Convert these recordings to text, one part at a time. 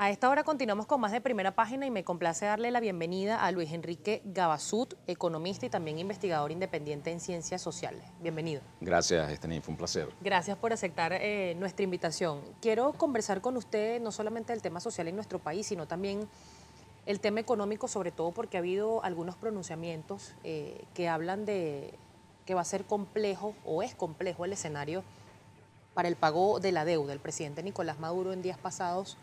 A esta hora continuamos con más de Primera Página y me complace darle la bienvenida a Luis Enrique Gabasud, economista y también investigador independiente en ciencias sociales. Bienvenido. Gracias, Esteban, fue un placer. Gracias por aceptar nuestra invitación. Quiero conversar con usted no solamente del tema social en nuestro país, sino también el tema económico, sobre todo porque ha habido algunos pronunciamientos que hablan de que va a ser complejo o es complejo el escenario para el pago de la deuda. El presidente Nicolás Maduro en días pasados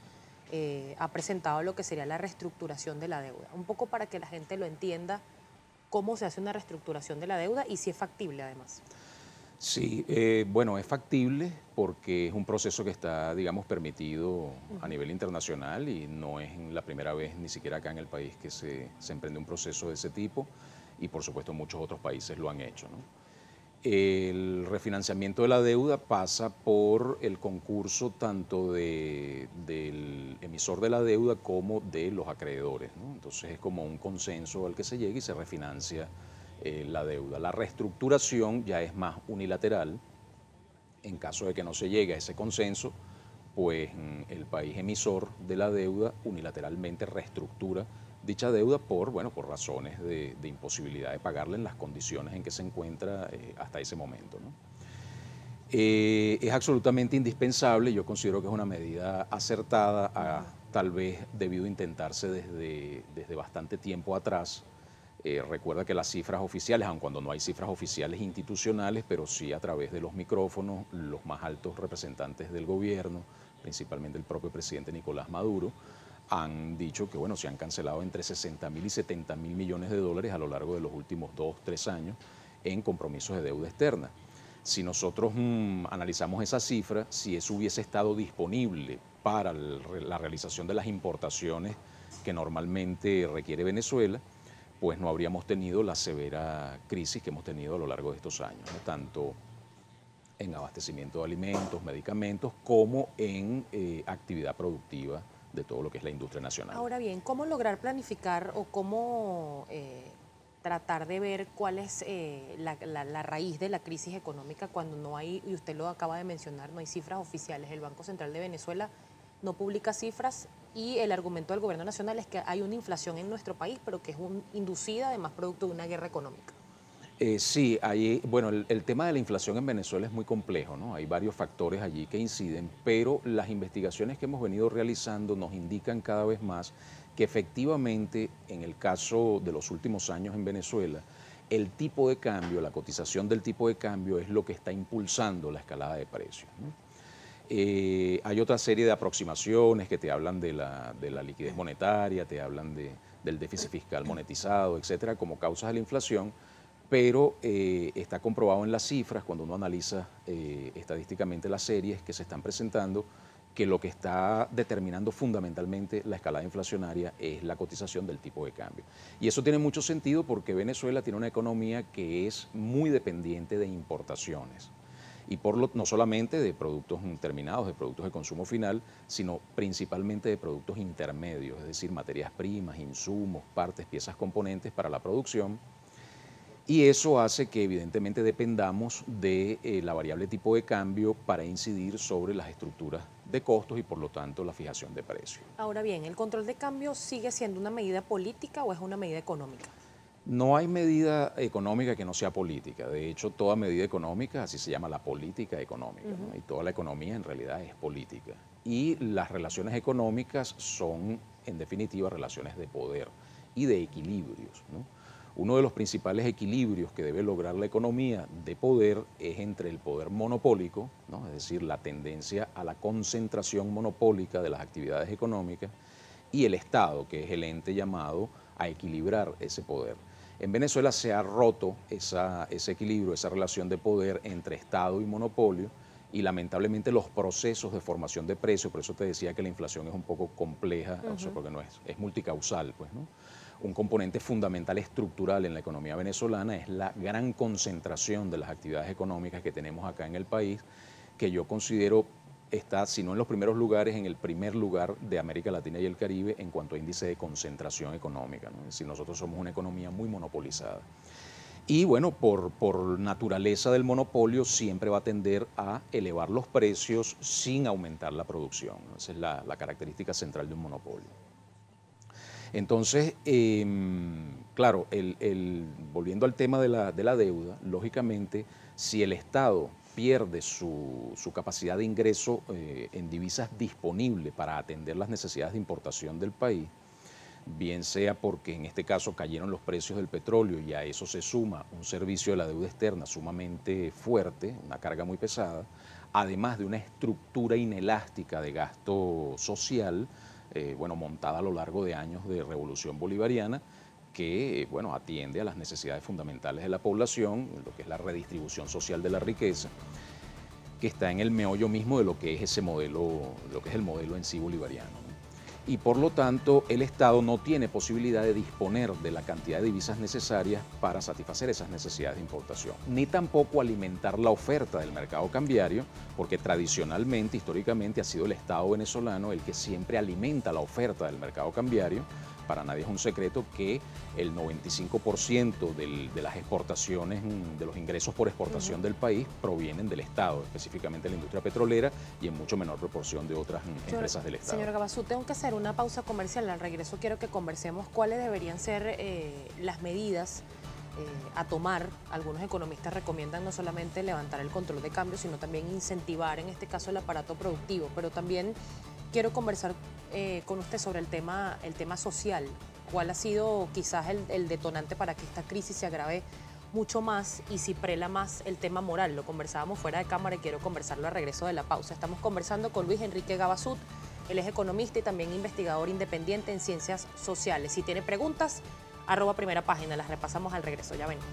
ha presentado lo que sería la reestructuración de la deuda. Un poco para que la gente lo entienda, cómo se hace una reestructuración de la deuda y si es factible además. Sí, bueno, es factible porque es un proceso que está, digamos, permitido a nivel internacional y no es la primera vez, ni siquiera acá en el país, que se emprende un proceso de ese tipo y por supuesto muchos otros países lo han hecho, ¿no? El refinanciamiento de la deuda pasa por el concurso tanto del emisor de la deuda como de los acreedores, ¿no? Entonces es como un consenso al que se llega y se refinancia la deuda. La reestructuración ya es más unilateral. En caso de que no se llegue a ese consenso, pues el país emisor de la deuda unilateralmente reestructura dicha deuda por razones de imposibilidad de pagarla en las condiciones en que se encuentra hasta ese momento, ¿no? Es absolutamente indispensable, yo considero que es una medida acertada, tal vez debido intentarse desde bastante tiempo atrás. Recuerda que las cifras oficiales, aun cuando no hay cifras oficiales institucionales, pero sí a través de los micrófonos, los más altos representantes del gobierno, principalmente el propio presidente Nicolás Maduro, han dicho que bueno, se han cancelado entre 60.000 y 70.000 millones de dólares a lo largo de los últimos 2-3 años en compromisos de deuda externa. Si nosotros analizamos esa cifra, si eso hubiese estado disponible para la realización de las importaciones que normalmente requiere Venezuela, pues no habríamos tenido la severa crisis que hemos tenido a lo largo de estos años, ¿no? Tanto en abastecimiento de alimentos, medicamentos, como en actividad productiva de todo lo que es la industria nacional. Ahora bien, ¿cómo lograr planificar o cómo tratar de ver cuál es la raíz de la crisis económica cuando no hay, y usted lo acaba de mencionar, no hay cifras oficiales? El Banco Central de Venezuela no publica cifras y el argumento del gobierno nacional es que hay una inflación en nuestro país, pero que es inducida además producto de una guerra económica. Sí, bueno, el tema de la inflación en Venezuela es muy complejo, ¿no? Hay varios factores allí que inciden, pero las investigaciones que hemos venido realizando nos indican cada vez más que efectivamente, en el caso de los últimos años en Venezuela, el tipo de cambio, la cotización del tipo de cambio es lo que está impulsando la escalada de precios, ¿no? Hay otra serie de aproximaciones que te hablan de la liquidez monetaria, te hablan del déficit fiscal monetizado, etcétera, como causas de la inflación, pero está comprobado en las cifras, cuando uno analiza estadísticamente las series que se están presentando, que lo que está determinando fundamentalmente la escalada inflacionaria es la cotización del tipo de cambio. Y eso tiene mucho sentido porque Venezuela tiene una economía que es muy dependiente de importaciones. Y no solamente de productos terminados, de productos de consumo final, sino principalmente de productos intermedios, es decir, materias primas, insumos, partes, piezas, componentes para la producción. Y eso hace que evidentemente dependamos de la variable tipo de cambio para incidir sobre las estructuras de costos y por lo tanto la fijación de precios. Ahora bien, ¿el control de cambio sigue siendo una medida política o es una medida económica? No hay medida económica que no sea política. De hecho, toda medida económica, así se llama la política económica, ¿no? Y toda la economía en realidad es política. Y las relaciones económicas son, en definitiva, relaciones de poder y de equilibrios, ¿no? Uno de los principales equilibrios que debe lograr la economía de poder es entre el poder monopólico, ¿no? Es decir, la tendencia a la concentración monopólica de las actividades económicas, y el Estado, que es el ente llamado a equilibrar ese poder. En Venezuela se ha roto ese equilibrio, esa relación de poder entre Estado y monopolio, y lamentablemente los procesos de formación de precios, por eso te decía que la inflación es un poco compleja, o sea, porque no es multicausal, pues, ¿no? Un componente fundamental estructural en la economía venezolana es la gran concentración de las actividades económicas que tenemos acá en el país, que yo considero está, si no en los primeros lugares, en el primer lugar de América Latina y el Caribe en cuanto a índice de concentración económica, ¿no? Es decir, nosotros somos una economía muy monopolizada. Y bueno, por naturaleza del monopolio siempre va a tender a elevar los precios sin aumentar la producción. Esa es la característica central de un monopolio. Entonces, claro, volviendo al tema de la deuda, lógicamente, si el Estado pierde su capacidad de ingreso en divisas disponibles para atender las necesidades de importación del país, bien sea porque en este caso cayeron los precios del petróleo y a eso se suma un servicio de la deuda externa sumamente fuerte, una carga muy pesada, además de una estructura inelástica de gasto social, bueno, montada a lo largo de años de revolución bolivariana, que bueno, atiende a las necesidades fundamentales de la población, lo que es la redistribución social de la riqueza, que está en el meollo mismo de lo que es ese modelo, lo que es el modelo en sí bolivariano. Y por lo tanto el Estado no tiene posibilidad de disponer de la cantidad de divisas necesarias para satisfacer esas necesidades de importación, ni tampoco alimentar la oferta del mercado cambiario, porque tradicionalmente, históricamente, ha sido el Estado venezolano el que siempre alimenta la oferta del mercado cambiario. Para nadie es un secreto que el 95% de las exportaciones, de los ingresos por exportación del país provienen del Estado, específicamente de la industria petrolera y en mucho menor proporción de otras empresas del Estado. Señor Gabazú, tengo que hacer una pausa comercial. Al regreso quiero que conversemos cuáles deberían ser las medidas a tomar. Algunos economistas recomiendan no solamente levantar el control de cambio, sino también incentivar, en este caso, el aparato productivo, pero también quiero conversar con usted sobre el tema social. ¿Cuál ha sido quizás el detonante para que esta crisis se agrave mucho más y si prela más el tema moral? Lo conversábamos fuera de cámara y quiero conversarlo al regreso de la pausa. Estamos conversando con Luis Enrique Gabazú. Él es economista y también investigador independiente en ciencias sociales. Si tiene preguntas, @primerapágina, las repasamos al regreso. Ya venimos.